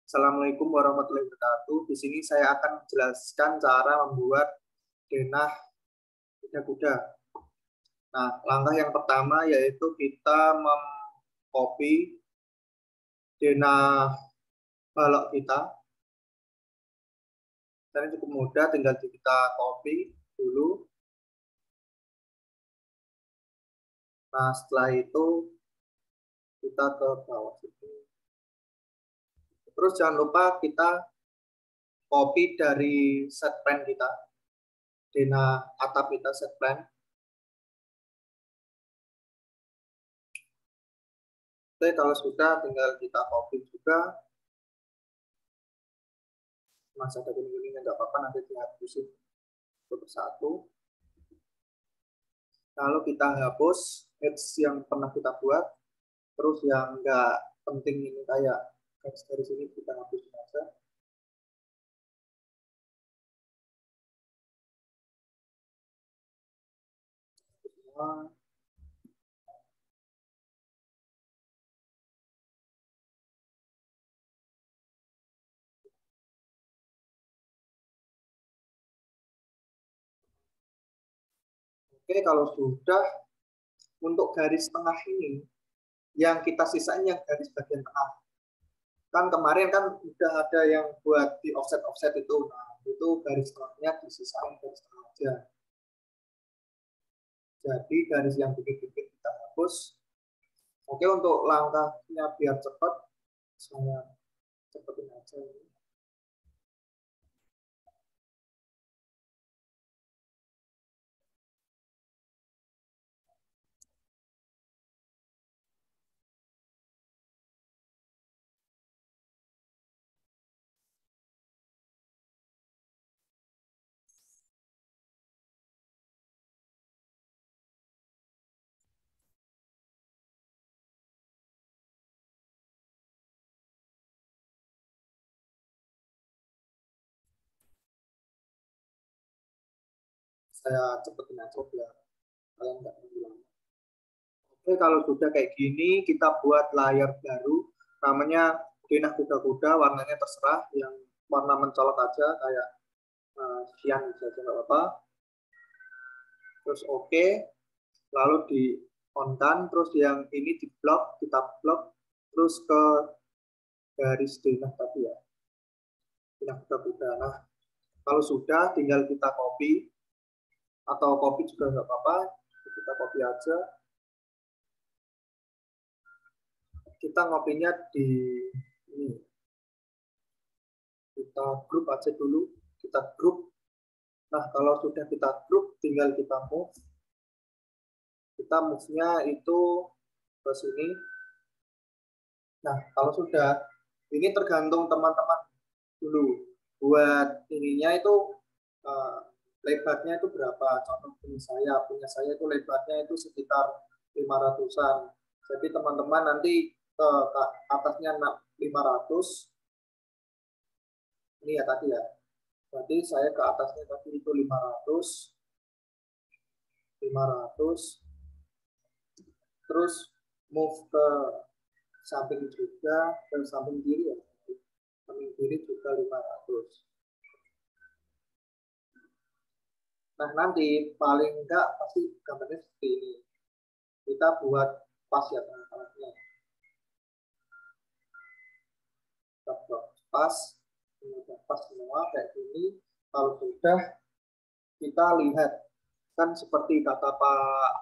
Assalamualaikum warahmatullahi wabarakatuh. Di sini saya akan menjelaskan cara membuat denah kuda-kuda. Nah, langkah yang pertama yaitu kita mengcopy denah balok kita. Dan cukup mudah, tinggal kita copy dulu. Nah, setelah itu kita ke bawah sini. Terus jangan lupa kita copy dari set plan kita, denah atap kita set plan. Oke, kalau sudah tinggal kita copy juga. Masih ada kuning-kuningnya nggak apa-apa, nanti dihapusin satu persatu. Lalu kita hapus edge yang pernah kita buat, terus yang nggak penting ini kayak garis-garis ini kita hapusin aja. Semua. Oke, kalau sudah, untuk garis tengah ini, yang kita sisain yang garis bagian tengah. Kan kemarin kan udah ada yang buat di offset-offset itu. Nah, itu garis tengahnya disisain garis tengah aja. Jadi garis yang dikit-dikit kita hapus. Oke, untuk langkahnya biar cepat, saya cepetin aja ini. Saya cepetin aja biar kalian nggak mengulang. Oke, kalau sudah kayak gini, kita buat layar baru. Namanya denah kuda-kuda, warnanya terserah. Yang warna mencolok aja, kayak cyan saja nggak apa-apa. Terus oke, lalu di on-kan, terus yang ini di blok, kita blok, terus ke garis denah tadi ya. Denah kuda-kuda. Nah, kalau sudah, tinggal kita copy, atau copy juga nggak apa-apa. Kita copy aja. Kita ngopinya di ini. Kita grup aja dulu. Kita grup. Nah, kalau sudah kita grup, tinggal kita move. Kita move-nya itu ke sini. Nah, kalau sudah, ini tergantung teman-teman dulu. Buat ininya itu lebarnya itu berapa? Contoh punya saya itu lebarnya itu sekitar 500-an. Jadi teman-teman nanti ke atasnya 500. Ini ya tadi ya. Berarti saya ke atasnya tadi itu 500. Terus move ke samping juga, dan samping kiri ya. Samping kiri juga 500. Nah, nanti paling enggak pasti gambarnya seperti ini. Kita buat pas ya tengah-tengahnya. Kita buat pas, pas semua kayak gini. Kalau sudah, kita lihat kan seperti kata Pak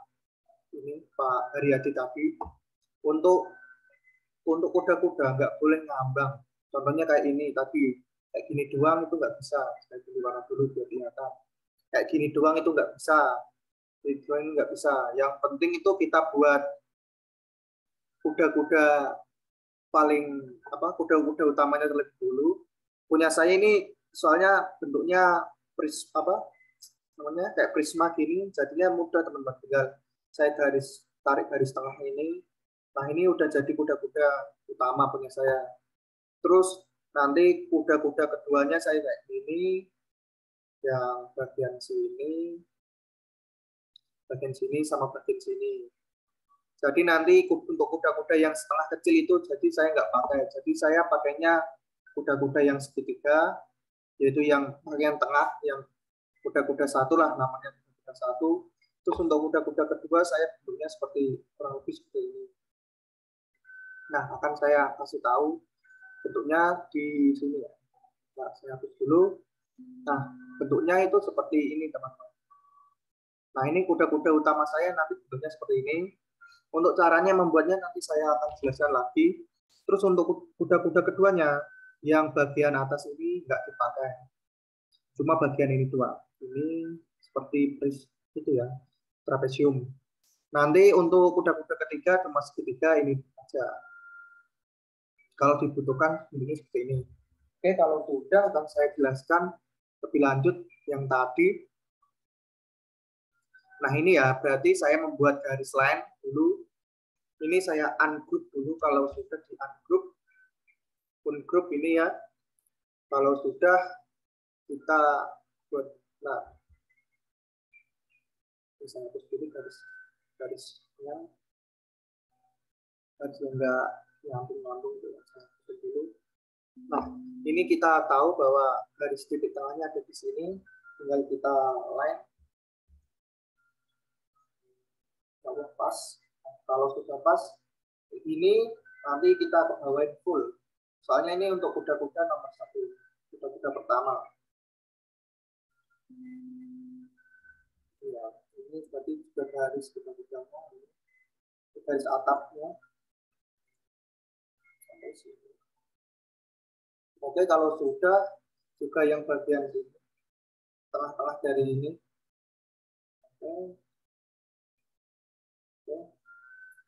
Haryadi tadi, untuk kuda-kuda nggak boleh ngambang. Contohnya kayak ini tadi, kayak gini doang itu nggak bisa. Kayak gini warna dulu biar kelihatan. Kayak gini doang itu nggak bisa. Ini nggak bisa. Yang penting itu kita buat kuda-kuda paling kuda-kuda utamanya terlebih dulu. Punya saya ini soalnya bentuknya namanya kayak prisma gini, jadinya mudah teman-teman. Tinggal saya tarik garis tengah ini. Nah, ini udah jadi kuda-kuda utama punya saya. Terus nanti kuda-kuda keduanya saya kayak gini, yang bagian sini sama bagian sini. Jadi nanti untuk kuda-kuda yang setengah kecil itu, jadi saya nggak pakai. Jadi saya pakainya kuda-kuda yang segitiga, yaitu yang bagian tengah, yang kuda-kuda satu lah namanya, kuda satu. Terus untuk kuda-kuda kedua saya bentuknya seperti kurang lebih seperti ini. Nah, akan saya kasih tahu bentuknya di sini ya. Nah, saya hapus dulu. Nah, bentuknya itu seperti ini teman-teman. Nah, ini kuda-kuda utama saya nanti bentuknya seperti ini. Untuk caranya membuatnya nanti saya akan jelaskan lagi. Terus untuk kuda-kuda keduanya, yang bagian atas ini nggak dipakai. Cuma bagian ini dua. Ini seperti itu ya, trapesium. Nanti untuk kuda-kuda ketiga cuma segitiga ini aja. Kalau dibutuhkan ini seperti ini. Oke, kalau sudah akan saya jelaskan lebih lanjut yang tadi. Nah ini ya, berarti saya membuat garis line dulu. Ini saya ungroup dulu. Kalau sudah di ungroup ini ya. Kalau sudah kita buat, nah saya hapus dulu garisnya, garis yang enggak nyambung dulu. Nah ini kita tahu bahwa garis titik tengahnya ada di sini. Tinggal kita line. Kalau pas, kalau sudah pas, ini nanti kita bawain full. Soalnya ini untuk kuda-kuda nomor 1, kuda-kuda pertama. Ya, ini berarti juga garis kuda-kudanya, garis atapnya. Sampai sini. Oke, kalau sudah juga yang bagian sini, tengah-tengah dari ini. Oke.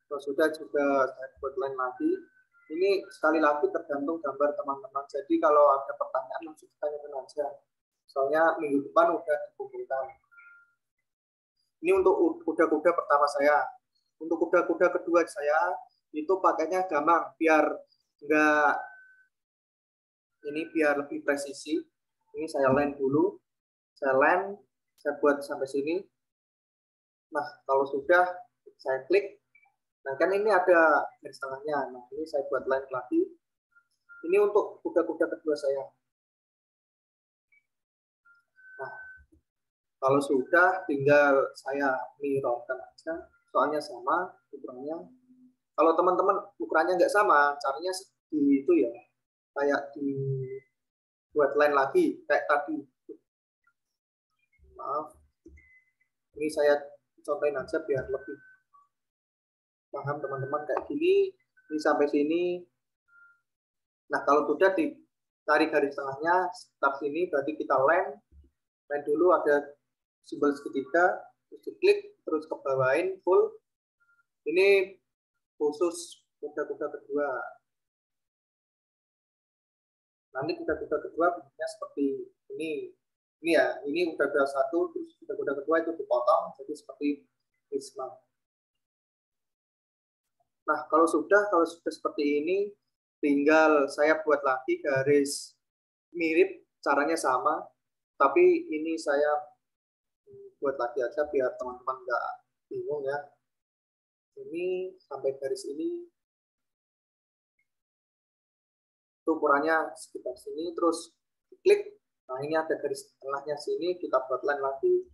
Kalau sudah juga saya buat line lagi. Ini sekali lagi tergantung gambar teman-teman. Jadi kalau ada pertanyaan langsung tanyakan aja. Soalnya minggu depan udah dikumpulkan. Ini untuk kuda-kuda pertama saya. Untuk kuda-kuda kedua saya itu pakainya gampang biar enggak ini biar lebih presisi. Ini saya line dulu. Saya line, saya buat sampai sini. Nah, kalau sudah saya klik. Nah, kan ini ada garis tengahnya. Nah, ini saya buat line lagi. Ini untuk kuda-kuda kedua saya. Nah, kalau sudah tinggal saya mirrorkan aja. Soalnya sama ukurannya. Kalau teman-teman ukurannya nggak sama, caranya di itu ya, kayak di buat line lagi, kayak tadi. Maaf. Ini saya contohin aja biar lebih paham teman-teman kayak gini. Ini sampai sini. Nah, kalau sudah ditarik garis tengahnya, start sini, berarti kita line dulu ada simbol segitiga, terus diklik, terus ke bawahin full. Ini khusus kuda-kuda kedua. Nanti kuda-kuda kedua bentuknya seperti ini. Ini ya, ini kuda-kuda satu, terus kuda-kuda kedua itu dipotong, jadi seperti prisma. Nah, kalau sudah seperti ini, tinggal saya buat lagi garis mirip, caranya sama, tapi ini saya buat lagi aja biar teman-teman nggak bingung ya. Ini sampai garis ini, itu ukurannya sekitar sini, terus klik. Nah, ini ada garis tengahnya sini, kita buat line lagi.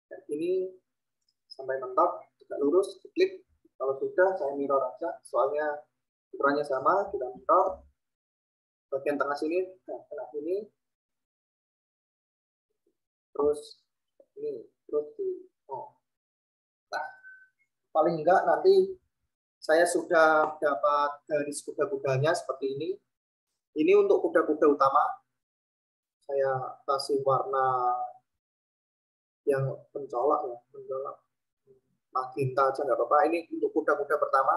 Dan ini sampai mentok, tegak lurus, klik. Kalau sudah, saya mirror aja, soalnya ukurannya sama, kita mirror. Bagian tengah sini, tengah ini, terus ini, terus di, nah, paling enggak nanti saya sudah dapat garis kuda-kudanya seperti ini. Ini untuk kuda-kuda utama, saya kasih warna yang mencolok ya, mencolok magenta aja nggak apa-apa. Ini untuk kuda-kuda pertama.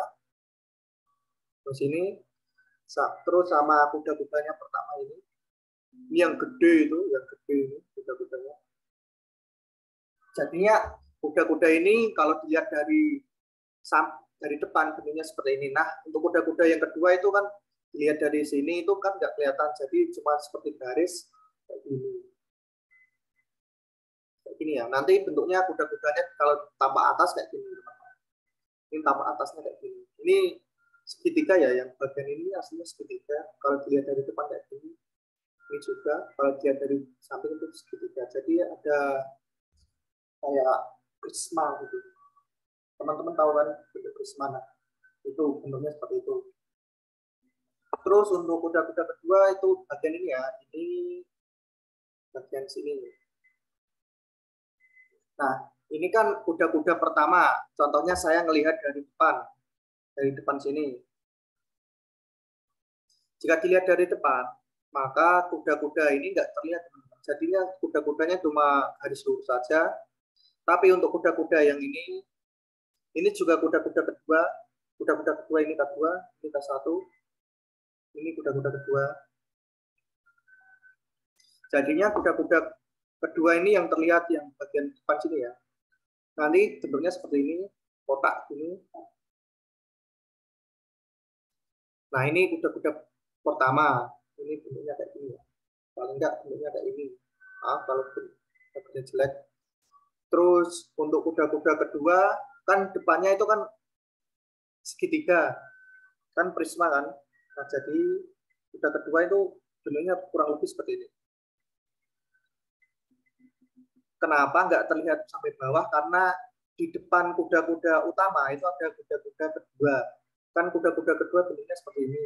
Terus ini, terus sama kuda-kudanya pertama ini. Ini yang gede itu, yang gede ini kuda-kudanya. Jadinya kuda-kuda ini kalau dilihat dari depan bentuknya seperti ini. Nah, untuk kuda-kuda yang kedua itu kan dilihat dari sini itu kan nggak kelihatan, jadi cuma seperti garis kayak gini. Kayak gini ya. Nanti bentuknya kuda-kudanya kalau tambah atas kayak gini. Ini tambah atasnya kayak gini. Ini segitiga ya, yang bagian ini aslinya segitiga. Kalau dilihat dari depan kayak gini, ini juga kalau dilihat dari samping itu segitiga. Jadi ada kayak prisma gitu. Teman-teman tahu kan bentuk prisma? Nah, itu bentuknya seperti itu. Terus untuk kuda-kuda kedua itu bagian ini ya, ini bagian sini. Nah, ini kan kuda-kuda pertama. Contohnya saya melihat dari depan sini. Jika dilihat dari depan, maka kuda-kuda ini nggak terlihat. Jadinya kuda-kudanya cuma garis lurus saja. Tapi untuk kuda-kuda yang ini juga kuda-kuda kedua. Kuda-kuda kedua ini K2, ini K1. Ini kuda-kuda kedua. Jadinya kuda-kuda kedua ini yang terlihat yang bagian depan sini ya. Nanti bentuknya seperti ini, kotak ini. Nah, ini kuda-kuda pertama. Ini bentuknya kayak gini ya. Paling enggak bentuknya kayak ini. Maaf kalau bentuknya jelek. Terus untuk kuda-kuda kedua, kan depannya itu kan segitiga. Kan prisma kan. Nah, jadi kuda kedua itu bentuknya kurang lebih seperti ini. Kenapa nggak terlihat sampai bawah? Karena di depan kuda-kuda utama itu ada kuda-kuda kedua. Kan kuda-kuda kedua bentuknya seperti ini.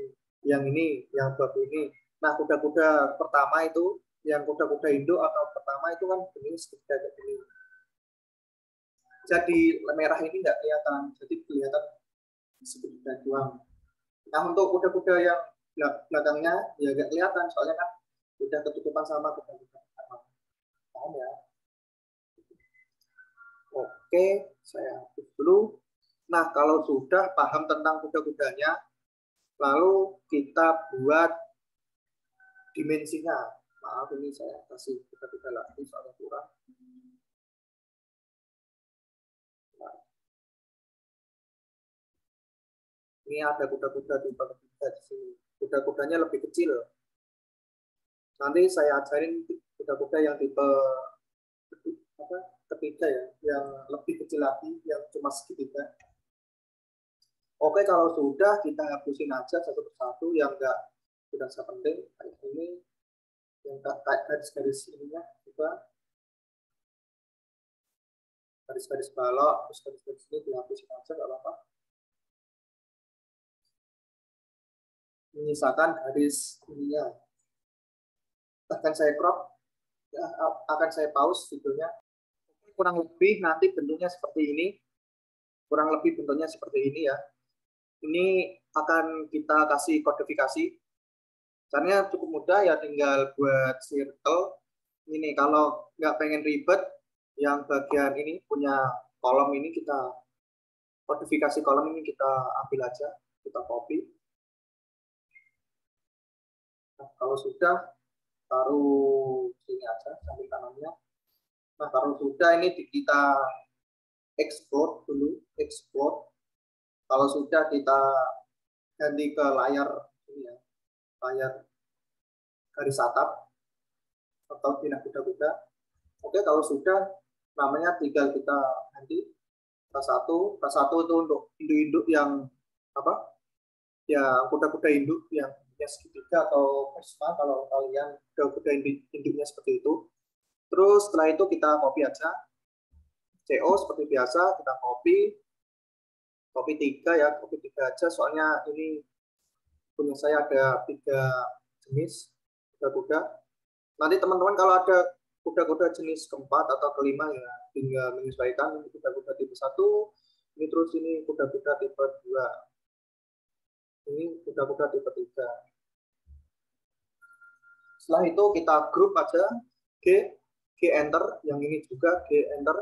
Yang ini, yang babu ini. Nah, kuda-kuda pertama itu, yang kuda-kuda induk atau pertama itu kan bentuknya segitiga kayak gini. Jadi merah ini nggak kelihatan, jadi kelihatan segitiga doang. Nah, untuk kuda-kuda yang belakangnya ya nggak kelihatan, soalnya kan udah ketutupan sama kuda-kuda pertama. Paham ya? Oke, saya hapus dulu. Nah, kalau sudah paham tentang kuda-kudanya, lalu kita buat dimensinya. Maaf, ini saya kasih kuda-kuda lagi soalnya kurang. Nah, ini ada kuda-kuda tipe ketiga di sini. Kuda-kudanya lebih kecil. Nanti saya ajarin kuda-kuda yang tipe ketiga ya, yang lebih kecil lagi, yang cuma segitiga. Oke, kalau sudah kita hapusin aja satu persatu yang tidak penting kayak ini, yang kayak garis-garis ininya juga, garis-garis balok, terus garis-garis ini dihapusin aja nggak apa-apa. Menyisakan garis ininya. Akan saya crop, ya, akan saya pause videonya. Kurang lebih nanti bentuknya seperti ini. Kurang lebih bentuknya seperti ini ya. Ini akan kita kasih kodifikasi. Caranya cukup mudah ya, tinggal buat circle. Ini kalau nggak pengen ribet, yang bagian ini punya kolom ini kita kodifikasi kolom ini kita ambil aja, kita copy. Nah, kalau sudah taruh sini aja samping kanannya. Nah, kalau sudah ini kita export dulu, export. Kalau sudah kita ganti ke layar ini ya, layar garis atap atau pindah kuda-kuda. Oke, kalau sudah namanya tinggal kita ganti K1. K1 itu untuk induk-induk yang apa? Ya, kuda-kuda induk yang segitiga atau prisma kalau kalian kuda-kuda induknya seperti itu. Terus setelah itu kita copy aja. CO seperti biasa kita copy 3 ya, copy 3 aja soalnya ini punya saya ada 3 jenis kuda-kuda. Nanti teman-teman kalau ada kuda-kuda jenis keempat atau kelima ya tinggal menyesuaikan. Ini kuda-kuda tipe 1, ini terus ini kuda-kuda tipe 2, ini kuda-kuda tipe 3. Setelah itu kita grup aja G enter, yang ini juga G enter,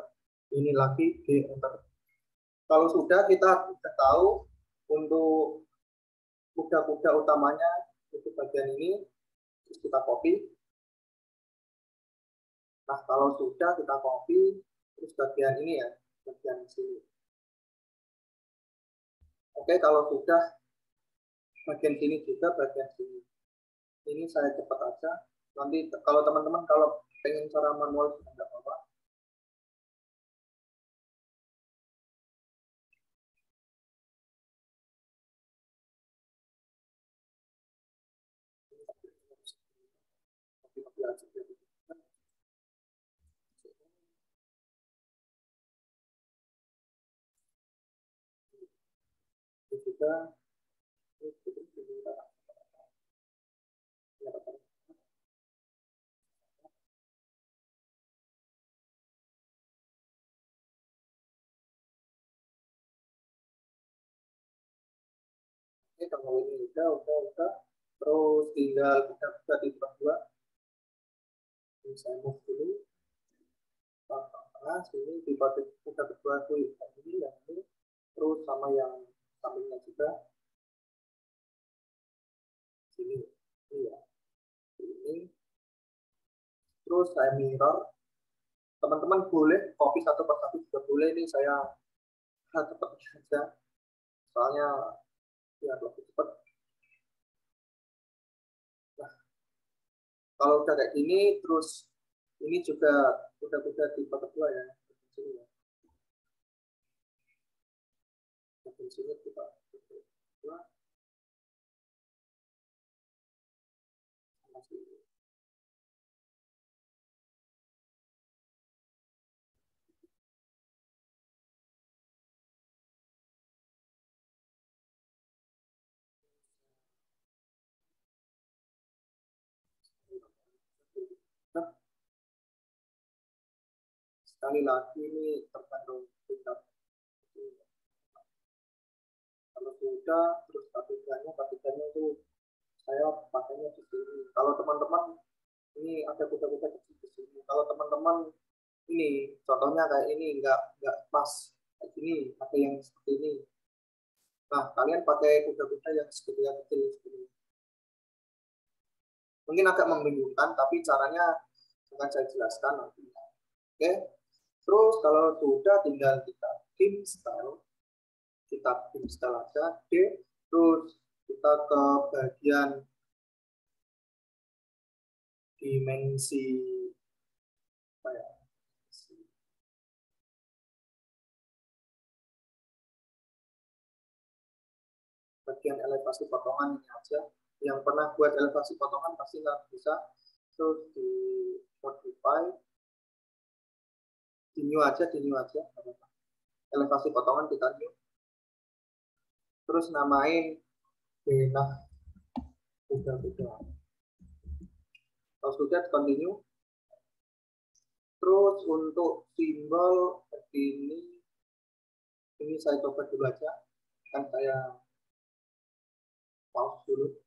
ini lagi G enter. Kalau sudah kita sudah tahu untuk kuda-kuda utamanya itu bagian ini, terus kita copy. Nah, kalau sudah kita copy, terus bagian ini ya, bagian sini. Oke, kalau sudah bagian sini juga, bagian sini. Ini saya cepat aja. Nanti kalau teman-teman kalau pengen cara manual tidak apa-apa. sudah. Oke, kalau ini udah. Terus tinggal kita buka di bawah. Ini saya move dulu. Tengah sini di bawah kita kedua tuh ini yang ini. Terus sama yang sampingnya juga. Sini, ini ya. Ini. Terus saya mirror. Teman-teman boleh copy satu persatu juga boleh. Ini saya cepat saja. Soalnya ya lebih cepat. Nah, kalau udah kayak gini, terus ini juga udah di bawah kedua ya. Sini ya. Di sini kita kedua. Nah, sekali lagi ini tergantung kita. Kalau sudah terus ketiganya itu saya pakainya di sini. Kalau teman-teman ini ada kuda-kuda kecil di sini. Kalau teman-teman ini contohnya kayak ini nggak pas kayak gini, ada yang seperti ini. Nah, kalian pakai kuda-kuda yang segitiga kecil seperti ini. Mungkin agak membingungkan, tapi caranya akan saya jelaskan nanti. Oke, terus kalau sudah tinggal kita tim style, kita tim style aja, terus kita ke bagian dimensi apa ya? Bagian elevasi potongan ini aja. Yang pernah buat elevasi potongan pasti nggak bisa. Terus di modify, di new aja. Elevasi potongan kita new. Terus namain denah kuda-kuda. Kalau sudah continue. Terus untuk simbol ini saya coba dulu aja. Kan saya pause dulu.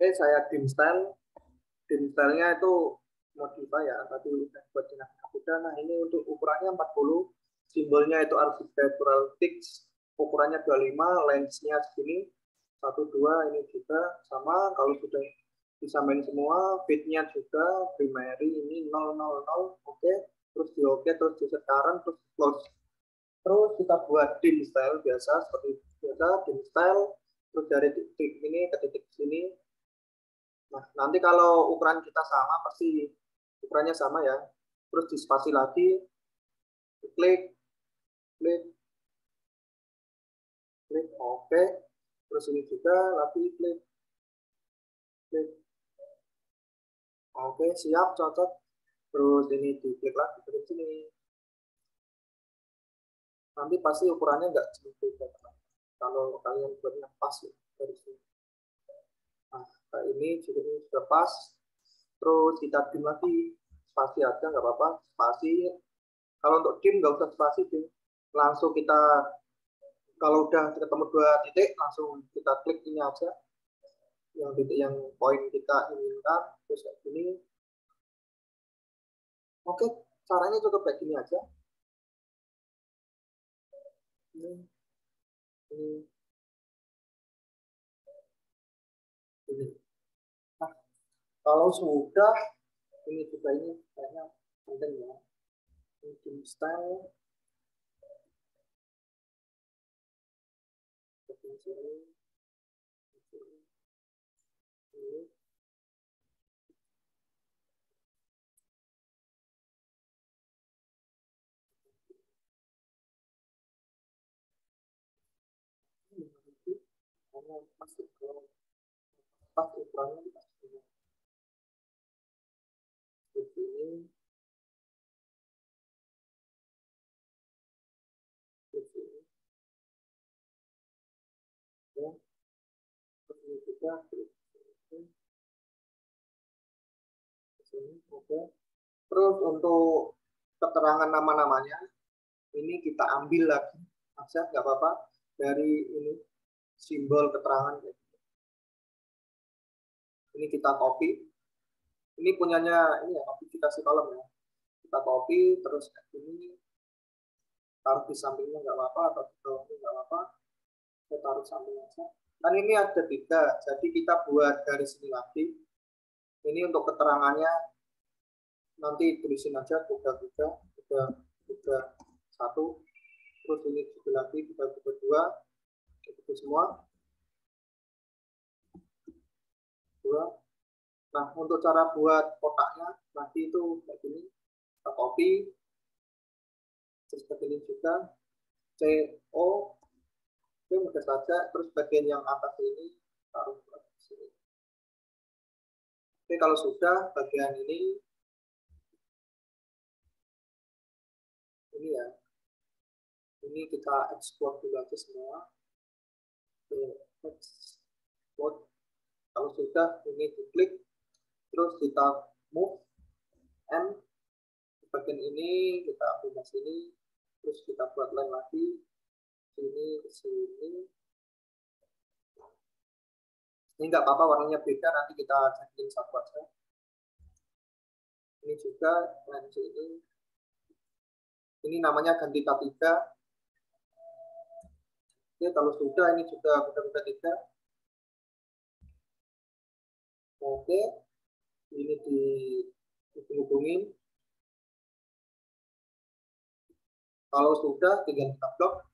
Oke, saya dim style. Dim style-nya itu modify ya, tadi udah buat jenah kuda. Nah, ini untuk ukurannya 40. Simbolnya itu architectural text. Ukurannya 25, lens-nya segini. 1, 2, ini juga sama. Kalau sudah disamain semua, fit-nya juga primary ini 000. Oke, terus di oke, terus di sekarang, terus close. Terus kita buat dim style biasa, seperti biasa, dim style. Terus dari titik ini ke titik sini. Nah, nanti kalau ukuran kita sama, pasti ukurannya sama ya. Terus di spasi lagi, klik, klik, klik, oke. Terus ini juga lagi klik, klik. Oke, siap, cocok. Terus ini diklik lagi, klik sini. Nanti pasti ukurannya nggak beda. Kalau kalian buatnya pas ya, dari sini. Nah, ini juga ini sudah pas. Terus kita dim lagi, spasi aja nggak apa-apa, spasi. Kalau untuk dim nggak usah spasi, dim. Langsung kita kalau udah ketemu 2 titik, langsung kita klik ini aja, yang titik yang poin kita inginkan, terus kayak gini. Oke, caranya cukup kayak gini aja. Ini, ini. Nah, kalau sudah, ini juga ini kayaknya penting ya. Ini style, ini. Karena masuk ke pas ukurannya di sini. Seperti ini, seperti ini. sudah. Oke. Terus untuk keterangan nama-namanya ini kita ambil lagi aja, nggak apa-apa, dari ini simbol keterangan. Ini kita copy. Ini punyanya ini ya, aplikasi kolom ya. Kita copy terus ini taruh di sampingnya nggak apa-apa, atau di bawahnya nggak apa-apa. Kita taruh samping aja. Kan ini ada 3, jadi kita buat garis ini lagi. Ini untuk keterangannya nanti tulisin aja kuda 1, terus ini juga lagi kuda 2, itu semua 2. Nah, untuk cara buat kotaknya nanti itu kayak gini, kita copy, terus seperti ini juga, CO, oke, mudah saja, terus bagian yang atas ini taruh di sini. Oke, kalau sudah bagian ini ya, ini kita ekspor dulu aja semua. Export. Kalau sudah ini diklik, terus kita move M, bagian ini kita pindah sini, terus kita buat line lagi, sini ke sini. Ini nggak apa-apa warnanya beda, nanti kita jadiin satu aja. Ini juga line ini. Ini namanya ganti K3. Oke, kalau sudah ini juga kuda 3. Oke, ini dihubungin. Kalau sudah tinggal kita blok.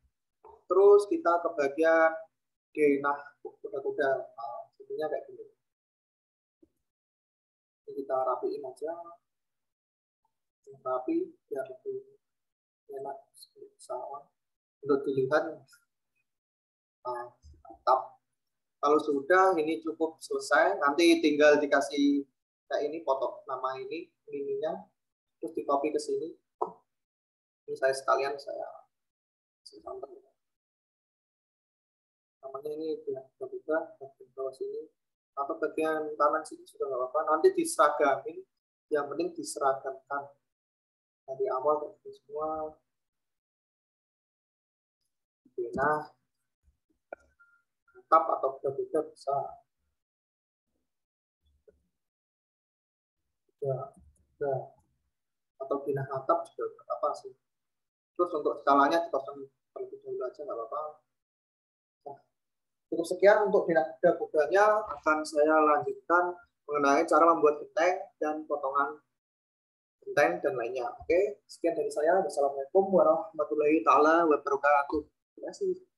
Terus kita ke bagian denah kuda-kuda. Nah, sebenarnya kayak gini. Ini kita rapiin aja. Rapi biar lebih enak sama untuk dilihat. Nah, mantap. Kalau sudah ini cukup selesai, nanti tinggal dikasih kayak ini foto nama ininya, terus di copy ke sini. Ini saya sekalian saya contoh. Namanya ini juga bagian bawah sini atau bagian kanan sini sudah nggak apa-apa. Nanti diseragamin, yang penting diseragamkan dari awal dari semua. Nah, tetap atau berbeda bisa. Ya, atau pindah atap juga apa sih. Terus untuk skalanya dipasang terlebih dahulu aja nggak apa-apa. Nah, cukup sekian untuk pindah kudanya, akan saya lanjutkan mengenai cara membuat genteng dan potongan genteng dan lainnya. Oke, sekian dari saya. Wassalamualaikum warahmatullahi taala wabarakatuh. Terima kasih.